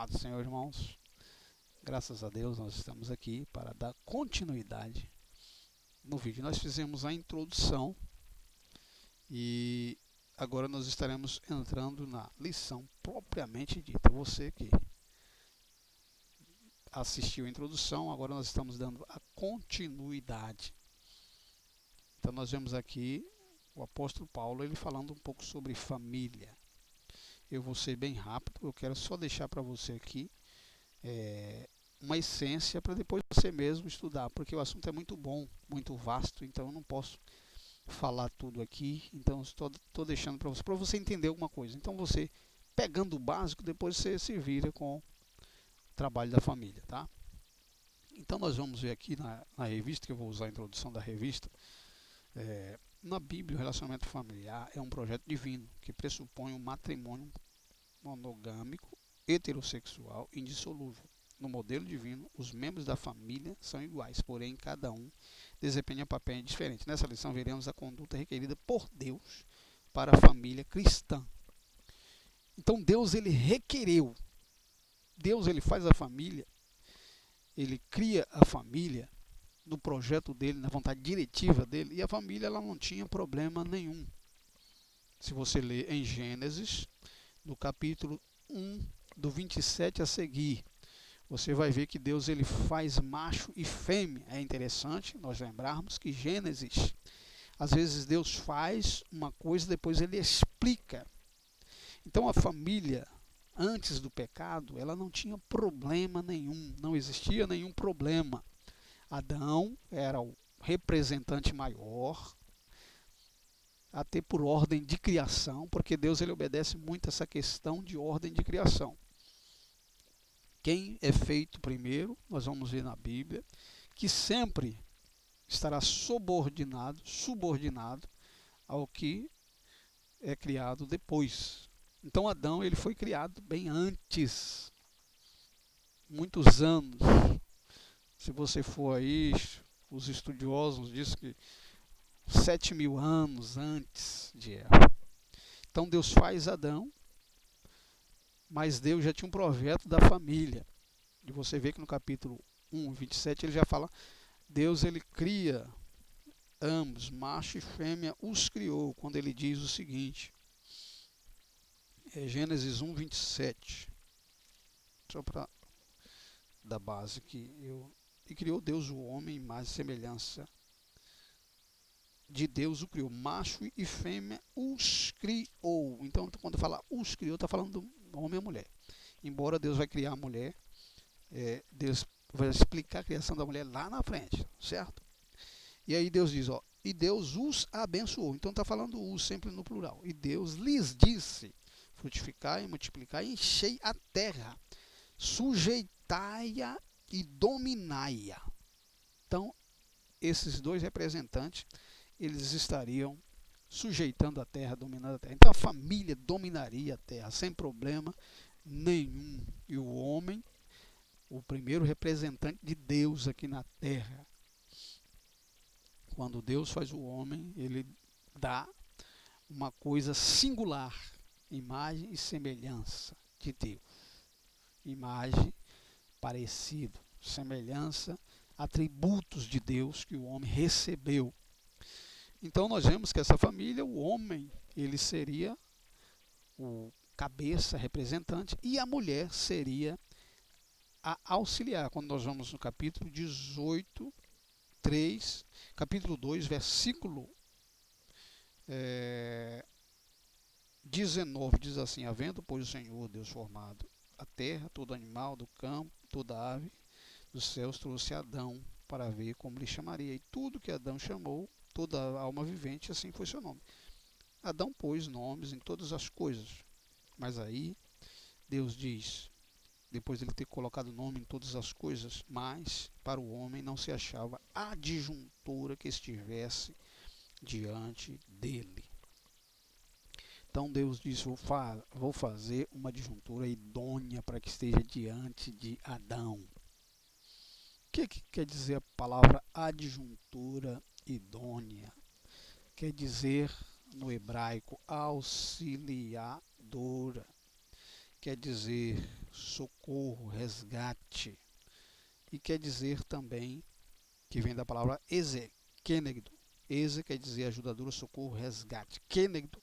Paz do Senhor, irmãos. Graças a Deus nós estamos aqui para dar continuidade no vídeo. Nós fizemos a introdução e agora nós estaremos entrando na lição propriamente dita. Você que assistiu a introdução, agora nós estamos dando a continuidade. Então nós vemos aqui o apóstolo Paulo ele falando um pouco sobre família. Eu vou ser bem rápido, eu quero só deixar para você aqui uma essência para depois você mesmo estudar, porque o assunto é muito bom, muito vasto, então eu não posso falar tudo aqui, então estou deixando para você entender alguma coisa. Então você, pegando o básico, depois você se vira com o trabalho da família, tá? Então nós vamos ver aqui na revista, que eu vou usar a introdução da revista, na Bíblia o relacionamento familiar é um projeto divino, que pressupõe um matrimônio monogâmico, heterossexual e indissolúvel. No modelo divino, os membros da família são iguais, porém cada um desempenha papéis diferentes. Nessa lição veremos a conduta requerida por Deus para a família cristã. Então Deus ele requereu, Deus ele faz a família, ele cria a família no projeto dele, na vontade diretiva dele, e a família ela não tinha problema nenhum. Se você ler em Gênesis, no capítulo 1, do 27 a seguir, você vai ver que Deus ele faz macho e fêmea. É interessante nós lembrarmos que Gênesis, às vezes Deus faz uma coisa, depois ele explica. Então a família, antes do pecado, ela não tinha problema nenhum, não existia nenhum problema. Adão era o representante maior, até por ordem de criação, porque Deus ele obedece muito essa questão de ordem de criação. Quem é feito primeiro, nós vamos ver na Bíblia, que sempre estará subordinado ao que é criado depois. Então Adão ele foi criado bem antes, muitos anos. Se você for aí, os estudiosos dizem que 7.000 anos antes de Eva. Então Deus faz Adão, mas Deus já tinha um projeto da família. E você vê que no capítulo 1, 27, ele já fala, Deus ele cria ambos, macho e fêmea, os criou, quando ele diz o seguinte, Gênesis 1, 27, só para dar base aqui, e criou Deus o homem, em imagem e semelhança de Deus o criou, macho e fêmea os criou. Então, quando fala os criou, está falando do homem e a mulher. Embora Deus vai criar a mulher, Deus vai explicar a criação da mulher lá na frente, certo? E aí Deus diz, ó, e Deus os abençoou. Então está falando os sempre no plural. E Deus lhes disse, frutificai, multiplicai, enchei a terra, sujeitai-a e dominai-a. Então, esses dois representantes, eles estariam sujeitando a terra, dominando a terra. Então a família dominaria a terra sem problema nenhum. E o homem, o primeiro representante de Deus aqui na terra. Quando Deus faz o homem, ele dá uma coisa singular, imagem e semelhança de Deus. Imagem, parecido, semelhança, atributos de Deus que o homem recebeu. Então nós vemos que essa família, o homem, ele seria o cabeça, representante, e a mulher seria a auxiliar. Quando nós vamos no capítulo 18, 3, capítulo 2, versículo 19, diz assim, havendo, pois, o Senhor Deus formado a terra, todo animal do campo, toda ave dos céus, trouxe Adão para ver como lhe chamaria. E tudo que Adão chamou, toda alma vivente, assim foi seu nome. Adão pôs nomes em todas as coisas. Mas aí Deus diz, depois de ele ter colocado nome em todas as coisas, mas para o homem não se achava adjuntora que estivesse diante dele. Então Deus disse, vou fazer uma adjuntora idônea para que esteja diante de Adão. O que quer dizer a palavra adjuntora idônea? Quer dizer, no hebraico, auxiliadora. Quer dizer, socorro, resgate. E quer dizer também, que vem da palavra eze, kênegdo. Eze quer dizer ajudadora, socorro, resgate. Kênegdo,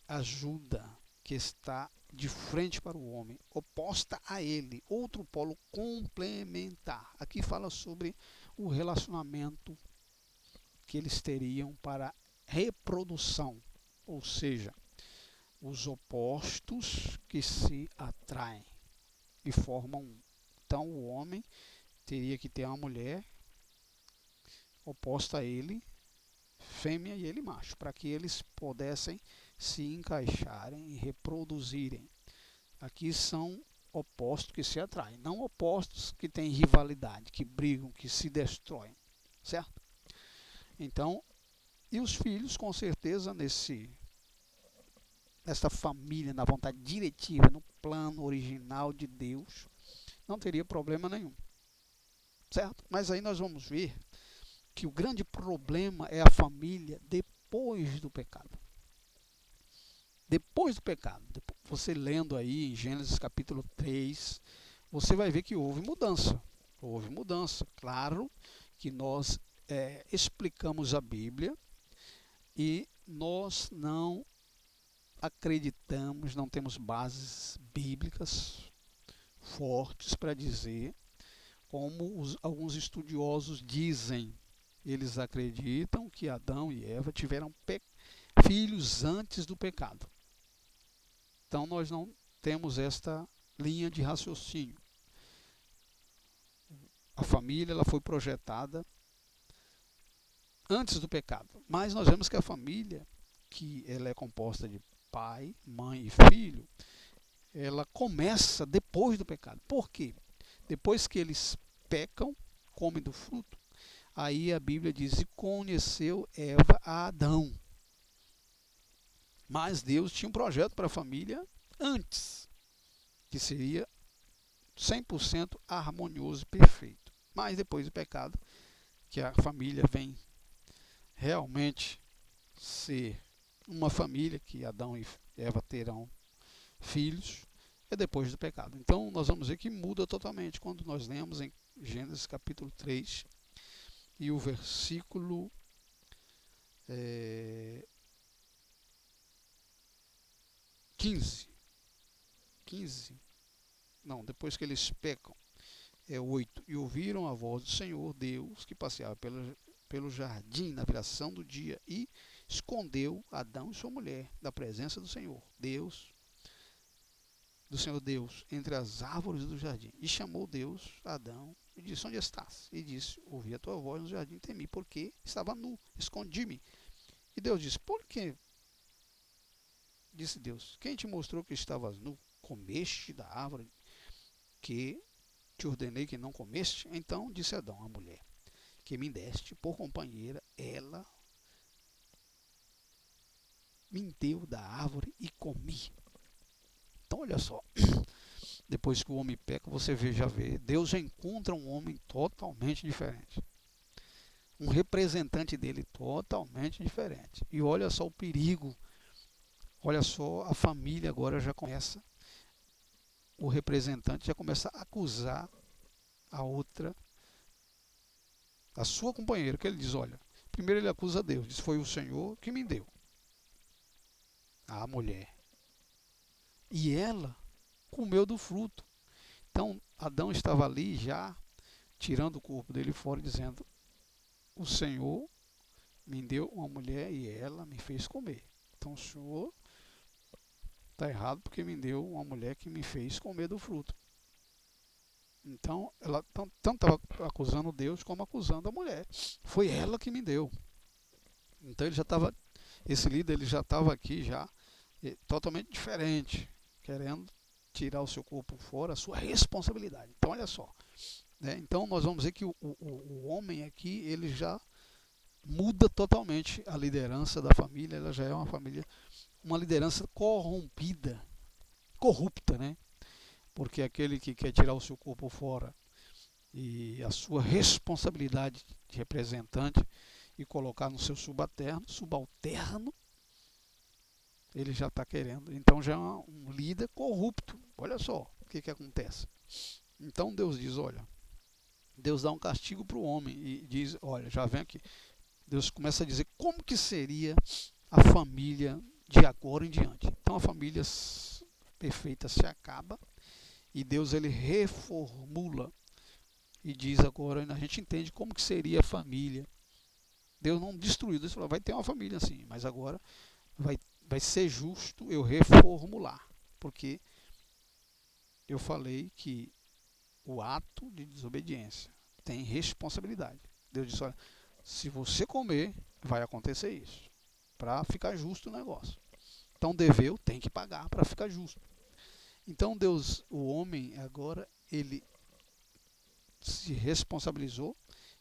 ajuda que está de frente para o homem, oposta a ele, outro polo complementar. Aqui fala sobre o relacionamento que eles teriam para reprodução, ou seja, os opostos que se atraem e formam um. Então o homem teria que ter uma mulher oposta a ele, fêmea, e ele macho, para que eles pudessem se encaixarem e reproduzirem. Aqui são opostos que se atraem, não opostos que têm rivalidade, que brigam, que se destroem, certo? Então, e os filhos, com certeza, nessa família, na vontade diretiva, no plano original de Deus, não teria problema nenhum, certo? Mas aí nós vamos ver que o grande problema é a família depois do pecado. Depois do pecado, você lendo aí em Gênesis capítulo 3, você vai ver que houve mudança. Houve mudança. Claro que nós explicamos a Bíblia e nós não acreditamos, não temos bases bíblicas fortes para dizer, como alguns estudiosos dizem. Eles acreditam que Adão e Eva tiveram filhos antes do pecado. Então nós não temos esta linha de raciocínio. A família ela foi projetada antes do pecado, mas nós vemos que a família, que ela é composta de pai, mãe e filho, ela começa depois do pecado. Por quê? Depois que eles pecam, comem do fruto, aí a Bíblia diz: e conheceu Eva a Adão. Mas Deus tinha um projeto para a família antes, que seria 100% harmonioso e perfeito. Mas depois do pecado, que a família vem realmente ser uma família, que Adão e Eva terão filhos, é depois do pecado. Então nós vamos ver que muda totalmente quando nós lemos em Gênesis capítulo 3 e o versículo 15. Não, depois que eles pecam, é 8. E ouviram a voz do Senhor Deus que passeava pelo jardim na viração do dia, e escondeu Adão e sua mulher da presença do Senhor Deus, entre as árvores do jardim. E chamou Deus Adão e disse: onde estás? E disse: ouvi a tua voz no jardim, temi, porque estava nu, escondi-me. E Deus disse: por quê? Disse Deus: quem te mostrou que estavas nu? Comeste da árvore que te ordenei que não comeste? Então disse Adão: a mulher que me deste por companheira, ela me deu da árvore e comi. Então olha só, depois que o homem peca, você já vê, Deus já encontra um homem totalmente diferente, um representante dele totalmente diferente. E olha só o perigo, olha só, a família agora já começa, o representante já começa a acusar a outra, a sua companheira, que ele diz: olha, primeiro ele acusa Deus, diz: foi o Senhor que me deu a mulher, e ela comeu do fruto. Então Adão estava ali já tirando o corpo dele fora, dizendo: o Senhor me deu uma mulher e ela me fez comer. Então o Senhor está errado porque me deu uma mulher que me fez comer do fruto. Então ela tanto estava acusando Deus como acusando a mulher. Foi ela que me deu. Então ele já estava, esse líder ele já estava aqui já totalmente diferente, querendo tirar o seu corpo fora, a sua responsabilidade. Então olha só, né? Então nós vamos ver que o homem aqui ele já muda totalmente a liderança da família. Ela já é uma família, uma liderança corrompida, corrupta, né? Porque aquele que quer tirar o seu corpo fora e a sua responsabilidade de representante e colocar no seu subalterno, ele já está querendo. Então já é um líder corrupto. Olha só, o que que acontece? Então Deus diz, olha, Deus dá um castigo para o homem e diz, olha, já vem aqui. Deus começa a dizer como que seria a família de agora em diante. Então a família perfeita se acaba e Deus ele reformula e diz agora, a gente entende como que seria a família. Deus não destruiu, Deus falou, vai ter uma família assim, mas agora vai ser justo eu reformular, porque eu falei que o ato de desobediência tem responsabilidade. Deus disse, olha, se você comer, vai acontecer isso, para ficar justo o negócio. Então deveu, tem que pagar para ficar justo. Então Deus, o homem agora, ele se responsabilizou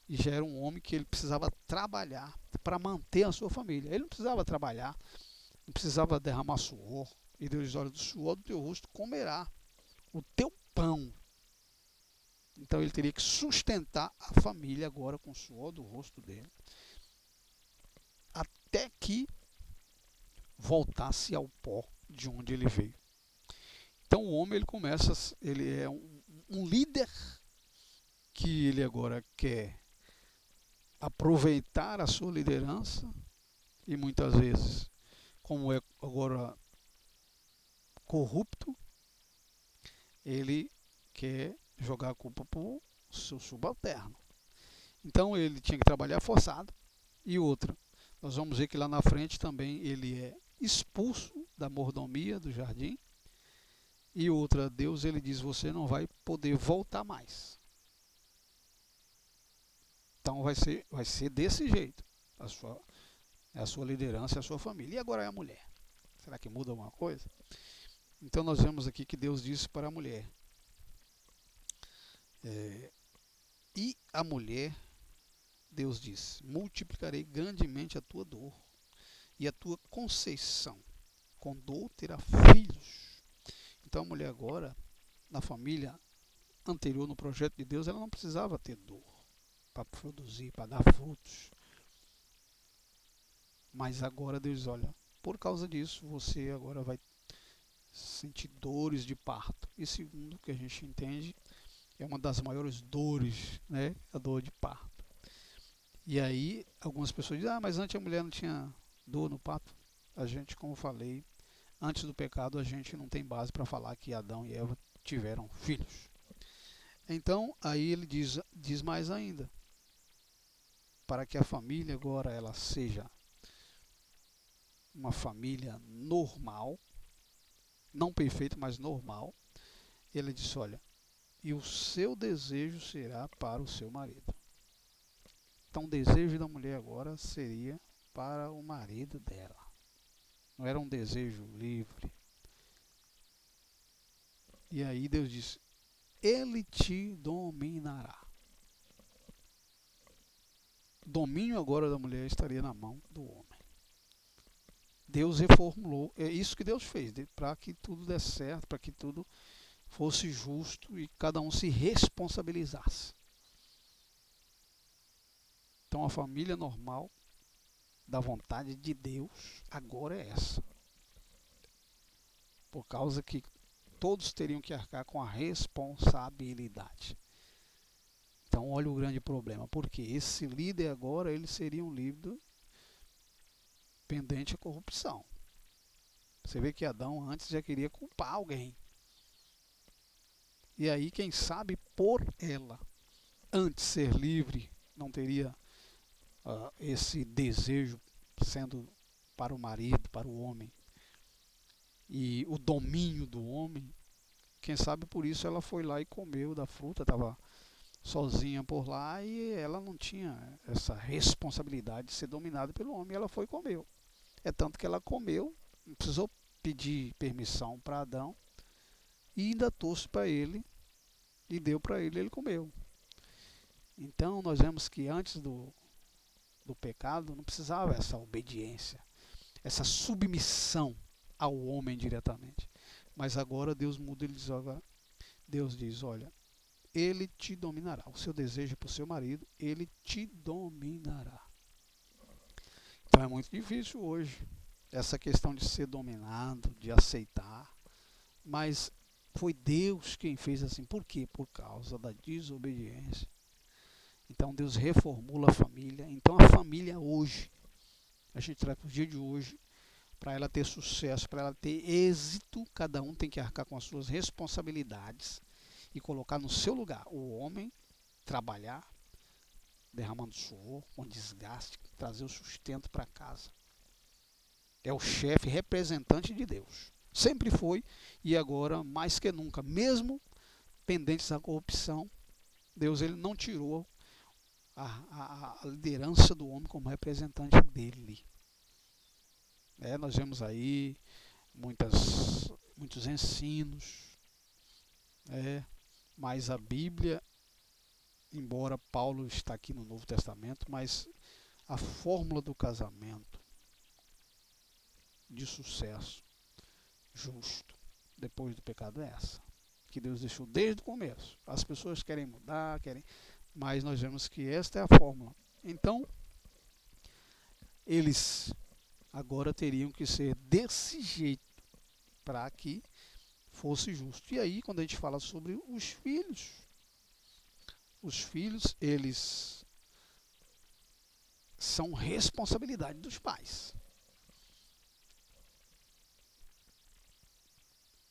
e já era um homem que ele precisava trabalhar para manter a sua família. Ele não precisava trabalhar, não precisava derramar suor. E Deus diz, olha, do suor do teu rosto comerá o teu pão. Então ele teria que sustentar a família agora com o suor do rosto dele, até que voltasse ao pó de onde ele veio. Então o homem ele começa, ele é um líder que ele agora quer aproveitar a sua liderança e muitas vezes, como é agora corrupto, ele quer jogar a culpa para o seu subalterno. Então ele tinha que trabalhar forçado. E outra, nós vamos ver que lá na frente também ele é expulso da mordomia do jardim. E outra, Deus ele diz, você não vai poder voltar mais. Então vai ser desse jeito, a sua liderança e a sua família. E agora é a mulher. Será que muda alguma coisa? Então nós vemos aqui que Deus disse para a mulher, e a mulher, Deus diz, multiplicarei grandemente a tua dor e a tua conceição. Com dor terá filhos. Então a mulher agora, na família anterior, no projeto de Deus, ela não precisava ter dor para produzir, para dar frutos. Mas agora Deus diz, olha, por causa disso, você agora vai sentir dores de parto. E segundo o que a gente entende, é uma das maiores dores, né? A dor de parto. E aí, algumas pessoas dizem, mas antes a mulher não tinha dor no parto. A gente, como eu falei, antes do pecado, a gente não tem base para falar que Adão e Eva tiveram filhos. Então, aí ele diz mais ainda, para que a família agora ela seja uma família normal, não perfeita, mas normal, ele disse, olha, e o seu desejo será para o seu marido. Então o desejo da mulher agora seria para o marido dela. Não era um desejo livre. E aí Deus disse, ele te dominará. O domínio agora da mulher estaria na mão do homem. Deus reformulou, é isso que Deus fez, para que tudo desse certo, para que tudo fosse justo e cada um se responsabilizasse. Então a família normal da vontade de Deus agora é essa. Por causa que todos teriam que arcar com a responsabilidade. Então olha o grande problema, porque esse líder agora ele seria um líder pendente à corrupção. Você vê que Adão antes já queria culpar alguém. E aí quem sabe por ela antes ser livre não teria esse desejo sendo para o marido, para o homem, e o domínio do homem, quem sabe por isso ela foi lá e comeu da fruta, estava sozinha por lá e ela não tinha essa responsabilidade de ser dominada pelo homem, ela foi e comeu. É tanto que ela comeu, não precisou pedir permissão para Adão, e ainda trouxe para ele e deu para ele, ele comeu. Então nós vemos que antes do pecado não precisava essa obediência, essa submissão ao homem diretamente. Mas agora Deus muda, Deus diz, olha, ele te dominará. O seu desejo para o seu marido, ele te dominará. Então é muito difícil hoje essa questão de ser dominado, de aceitar. Mas Foi Deus quem fez assim. Por quê? Por causa da desobediência. Então Deus reformula a família. Então a família hoje, a gente traz para o dia de hoje, para ela ter sucesso, para ela ter êxito, cada um tem que arcar com as suas responsabilidades e colocar no seu lugar. O homem trabalhar, derramando suor, com desgaste, trazer o sustento para casa. É o chefe representante de Deus. Sempre foi e agora mais que nunca, mesmo pendentes da corrupção, Deus ele não tirou a liderança do homem como representante dele. Nós vemos aí muitos ensinos, mas a Bíblia, embora Paulo está aqui no Novo Testamento, mas a fórmula do casamento de sucesso justo depois do pecado é essa, que Deus deixou desde o começo. As pessoas querem mudar, mas nós vemos que esta é a fórmula. Então, eles agora teriam que ser desse jeito para que fosse justo. E aí, quando a gente fala sobre os filhos, eles são responsabilidade dos pais.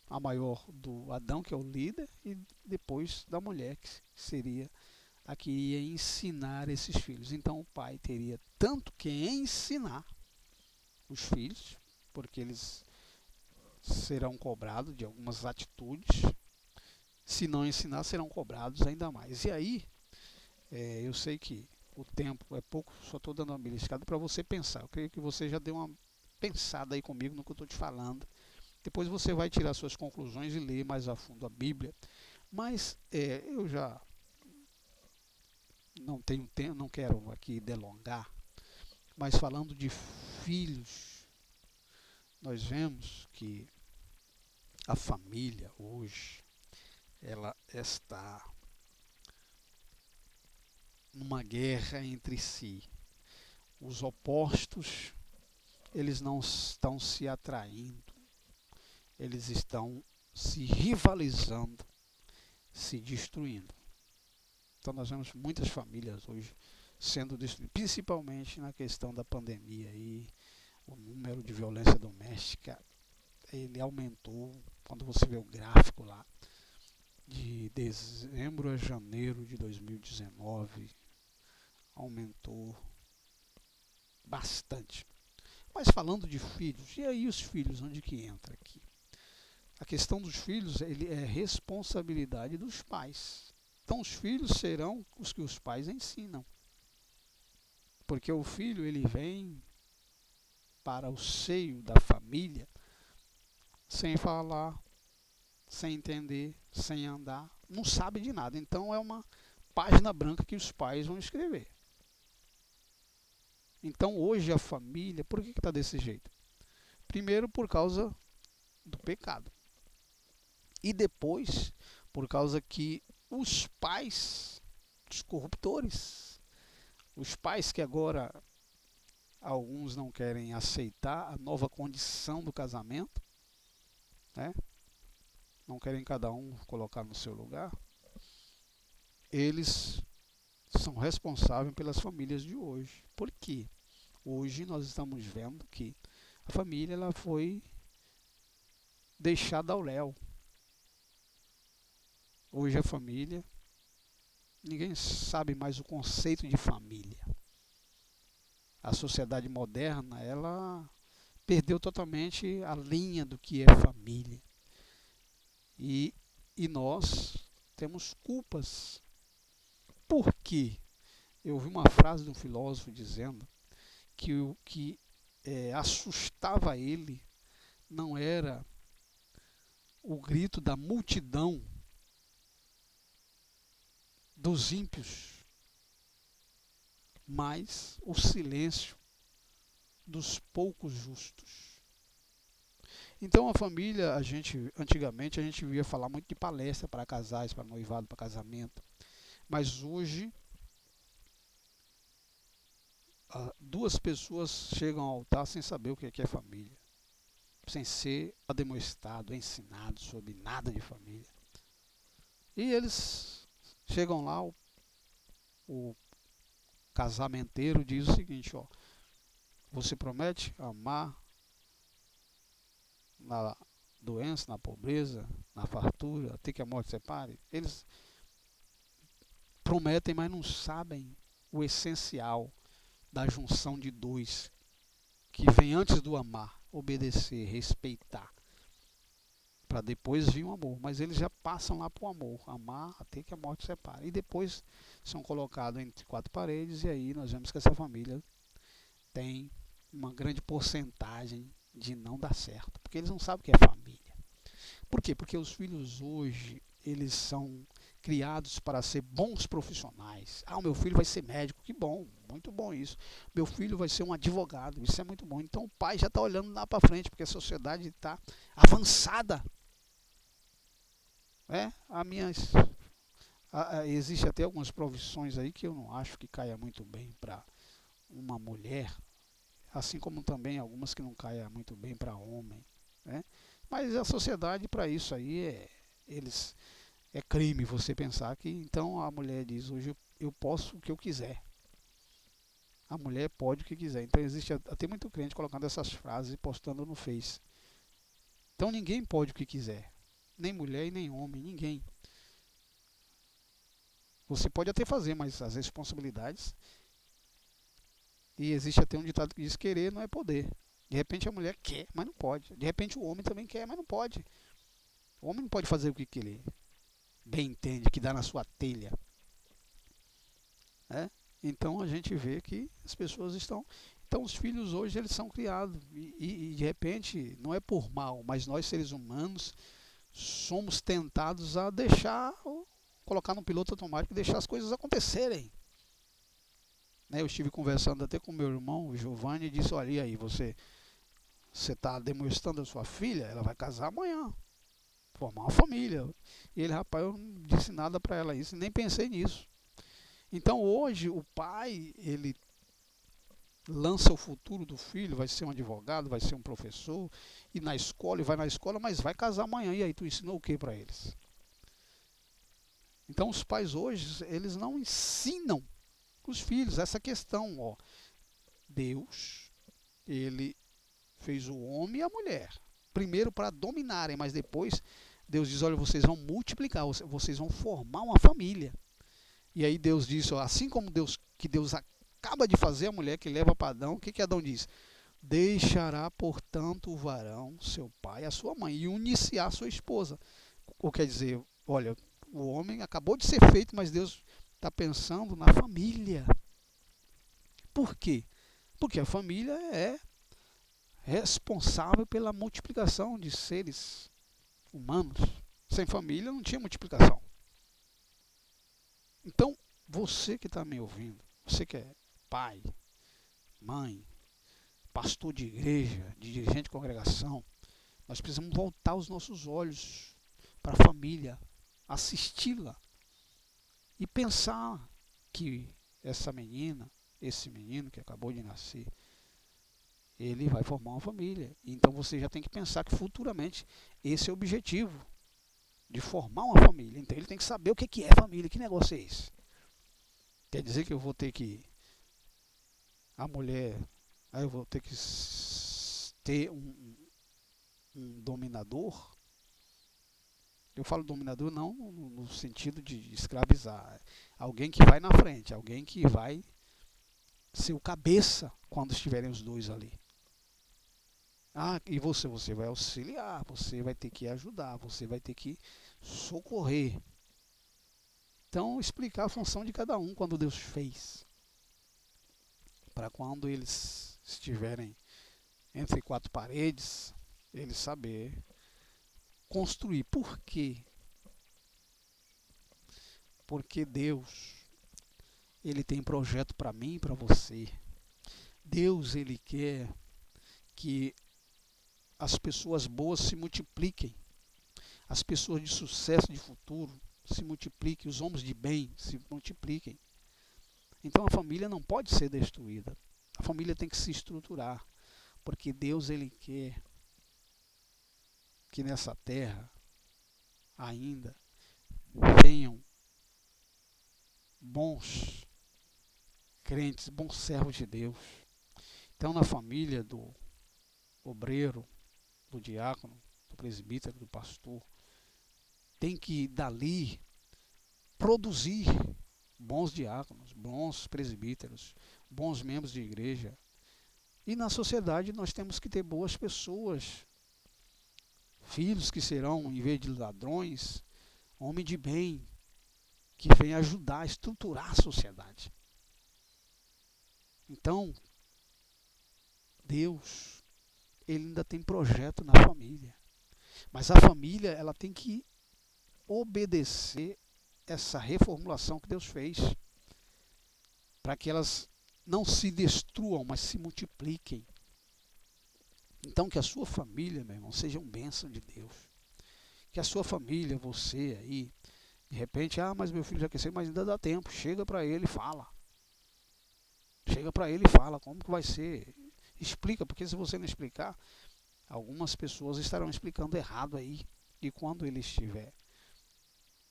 A maior do Adão, que é o líder, e depois da mulher, que seria a que ia ensinar esses filhos. Então o pai teria tanto que ensinar os filhos, porque eles serão cobrados de algumas atitudes. Se não ensinar, serão cobrados ainda mais. E aí, eu sei que o tempo é pouco, só estou dando uma beliscada para você pensar. Eu creio que você já deu uma pensada aí comigo no que eu estou te falando. Depois você vai tirar suas conclusões e ler mais a fundo a Bíblia. Mas eu já não tenho tempo, não quero aqui delongar. Mas falando de filhos, nós vemos que a família hoje, ela está numa guerra entre si. Os opostos, eles não estão se atraindo, eles estão se rivalizando, se destruindo. Então nós vemos muitas famílias hoje sendo destruídas, principalmente na questão da pandemia. E o número de violência doméstica, ele aumentou. Quando você vê o gráfico lá, de dezembro a janeiro de 2019, aumentou bastante. Mas falando de filhos, e aí os filhos, onde que entra aqui? A questão dos filhos, ele é responsabilidade dos pais. Então os filhos serão os que os pais ensinam. Porque o filho, ele vem para o seio da família sem falar, sem entender, sem andar, não sabe de nada. Então é uma página branca que os pais vão escrever. Então hoje a família, por que está desse jeito? Primeiro por causa do pecado. E depois por causa que os pais, os corruptores, os pais que agora alguns não querem aceitar a nova condição do casamento, não querem cada um colocar no seu lugar, eles são responsáveis pelas famílias de hoje. Por quê? Hoje nós estamos vendo que a família ela foi deixada ao léu. Hoje a família, ninguém sabe mais o conceito de família. A sociedade moderna, ela perdeu totalmente a linha do que é família. E nós temos culpas. Por quê? Eu ouvi uma frase de um filósofo dizendo que o que assustava ele não era o grito da multidão dos ímpios, mas o silêncio dos poucos justos. Então a família, antigamente a gente via falar muito de palestra para casais, para noivado, para casamento, mas hoje duas pessoas chegam ao altar sem saber o que é família. sem ser ademoestado, ensinado sobre nada de família. E eles chegam lá, o casamenteiro diz o seguinte, ó, você promete amar na doença, na pobreza, na fartura, até que a morte separe? Eles prometem, mas não sabem o essencial da junção de dois, que vem antes do amar, obedecer, respeitar, para depois vir o amor. Mas eles já passam lá para o amor, amar até que a morte separe. E depois são colocados entre quatro paredes, e aí nós vemos que essa família tem uma grande porcentagem de não dar certo, porque eles não sabem o que é família. Por quê? Porque os filhos hoje, eles são criados para ser bons profissionais. Ah, o meu filho vai ser médico, que bom, muito bom isso. Meu filho vai ser um advogado, isso é muito bom. Então o pai já está olhando lá para frente, porque a sociedade está avançada. Existe até algumas profissões aí que eu não acho que caia muito bem para uma mulher, assim como também algumas que não caia muito bem para homem, né? Mas a sociedade, para isso aí, é crime você pensar que então a mulher diz, hoje eu posso o que eu quiser. A mulher pode o que quiser. Então existe até muito crente colocando essas frases e postando no Face. Então ninguém pode o que quiser. Nem mulher e nem homem, ninguém. Você pode até fazer, mas as responsabilidades... E existe até um ditado que diz, querer não é poder. De repente a mulher quer, mas não pode. De repente o homem também quer, mas não pode. O homem não pode fazer o que ele bem entende, que dá na sua telha. Né? Então a gente vê que as pessoas estão... Então os filhos hoje eles são criados. E de repente, não é por mal, mas nós seres humanos somos tentados a deixar, colocar no piloto automático e deixar as coisas acontecerem. Né? Eu estive conversando até com meu irmão, o Giovanni, e disse, olha, e aí, você está demonstrando a sua filha, ela vai casar amanhã, formar uma família. E ele, rapaz, eu não disse nada para ela isso, nem pensei nisso. Então hoje o pai, ele lança o futuro do filho, vai ser um advogado, vai ser um professor, e na escola, e vai na escola, mas vai casar amanhã, e aí tu ensinou o que para eles? Então os pais hoje, eles não ensinam os filhos essa questão, ó. Deus, ele fez o homem e a mulher, primeiro para dominarem, mas depois Deus diz, olha, vocês vão multiplicar, vocês vão formar uma família. E aí Deus diz, ó, assim como Deus acaba de fazer a mulher que leva para Adão, o que Adão diz? Deixará, portanto, o varão, seu pai, a sua mãe, e unir-se à sua esposa. Ou quer dizer, olha, o homem acabou de ser feito, mas Deus está pensando na família. Por quê? Porque a família é responsável pela multiplicação de seres humanos. Sem família não tinha multiplicação. Então, você que está me ouvindo, você que é pai, mãe, pastor de igreja, de dirigente de congregação, nós precisamos voltar os nossos olhos para a família, assisti-la e pensar que essa menina, esse menino que acabou de nascer, ele vai formar uma família. Então você já tem que pensar que futuramente esse é o objetivo, de formar uma família. Então ele tem que saber o que é família, que negócio é esse. Quer dizer que eu vou ter que... A mulher... Aí eu vou ter que ter um dominador. Eu falo dominador não no sentido de escravizar. Alguém que vai na frente, alguém que vai ser o cabeça quando estiverem os dois ali. Ah, e você vai auxiliar, você vai ter que ajudar, você vai ter que socorrer. Então, explicar a função de cada um quando Deus fez. Para quando eles estiverem entre quatro paredes, eles saber construir. Por quê? Porque Deus, ele tem projeto para mim e para você. Deus, ele quer que as pessoas boas se multipliquem, as pessoas de sucesso, de futuro, se multipliquem, os homens de bem se multipliquem. Então a família não pode ser destruída. A família tem que se estruturar, porque Deus, ele quer que nessa terra ainda venham bons crentes, bons servos de Deus. Então, na família do obreiro, do diácono, do presbítero, do pastor, tem que dali produzir bons diáconos, bons presbíteros, bons membros de igreja. E na sociedade nós temos que ter boas pessoas, filhos que serão, em vez de ladrões, homem de bem, que vem ajudar a estruturar a sociedade. Então, Deus, ele ainda tem projeto na família. Mas a família, ela tem que obedecer essa reformulação que Deus fez, para que elas não se destruam, mas se multipliquem. Então, que a sua família, meu irmão, seja uma bênção de Deus. Que a sua família, você aí, de repente, mas meu filho já quer ser, mas ainda dá tempo. Chega para ele e fala. Chega para ele e fala como que vai ser. Explica, porque se você não explicar, algumas pessoas estarão explicando errado aí. E quando ele estiver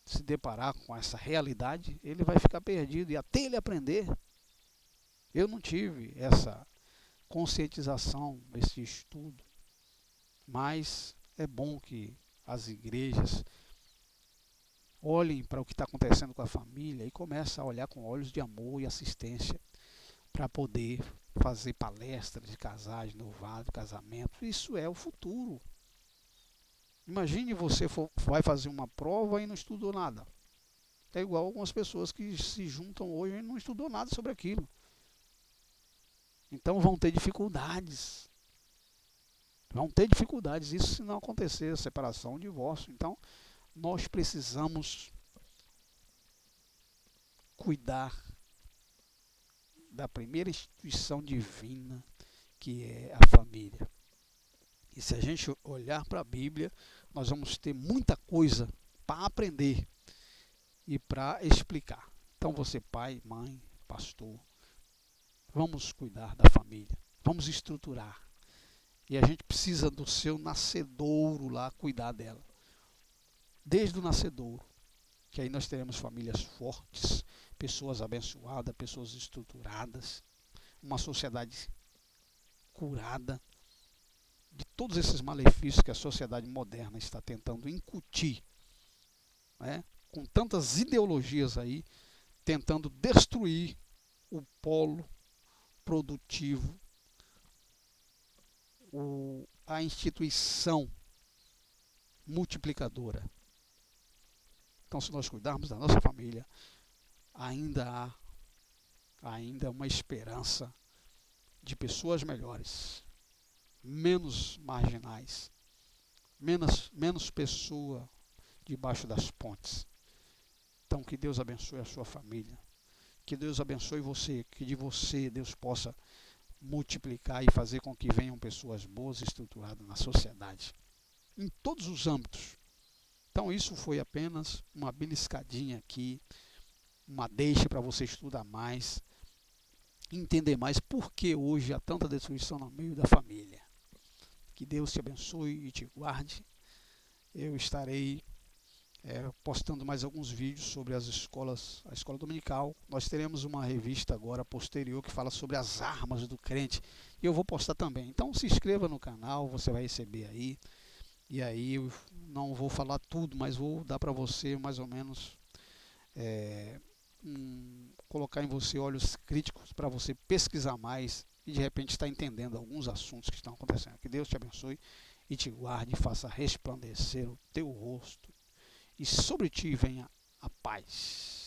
se deparar com essa realidade, ele vai ficar perdido. E até ele aprender, eu não tive essa conscientização, esse estudo. Mas é bom que as igrejas olhem para o que está acontecendo com a família e comecem a olhar com olhos de amor e assistência para poder fazer palestras de casais, noivado, casamento. Isso é o futuro. Imagine você vai fazer uma prova e não estudou nada. É igual algumas pessoas que se juntam hoje e não estudou nada sobre aquilo. Então vão ter dificuldades. Vão ter dificuldades. Isso se não acontecer a separação, o divórcio. Então nós precisamos cuidar da primeira instituição divina, que é a família. E se a gente olhar para a Bíblia, nós vamos ter muita coisa para aprender e para explicar. Então você, pai, mãe, pastor, vamos cuidar da família, vamos estruturar. E a gente precisa do seu nascedouro lá, cuidar dela. Desde o nascedouro, que aí nós teremos famílias fortes, pessoas abençoadas, pessoas estruturadas, uma sociedade curada de todos esses malefícios que a sociedade moderna está tentando incutir, né? Com tantas ideologias aí, tentando destruir o polo produtivo, a instituição multiplicadora. Então, se nós cuidarmos da nossa família, ainda há uma esperança de pessoas melhores, menos marginais, menos pessoa debaixo das pontes. Então, que Deus abençoe a sua família, que Deus abençoe você, que de você Deus possa multiplicar e fazer com que venham pessoas boas e estruturadas na sociedade, em todos os âmbitos. Então, isso foi apenas uma beliscadinha aqui, uma deixa para você estudar mais, entender mais por que hoje há tanta destruição no meio da família. Que Deus te abençoe e te guarde. Eu estarei postando mais alguns vídeos sobre as escolas, a escola dominical. Nós teremos uma revista agora posterior que fala sobre as armas do crente. E eu vou postar também. Então se inscreva no canal, você vai receber aí. E aí eu não vou falar tudo, mas vou dar para você mais ou menos colocar em você olhos críticos para você pesquisar mais e de repente estar entendendo alguns assuntos que estão acontecendo. Que Deus te abençoe e te guarde e faça resplandecer o teu rosto e sobre ti venha a paz.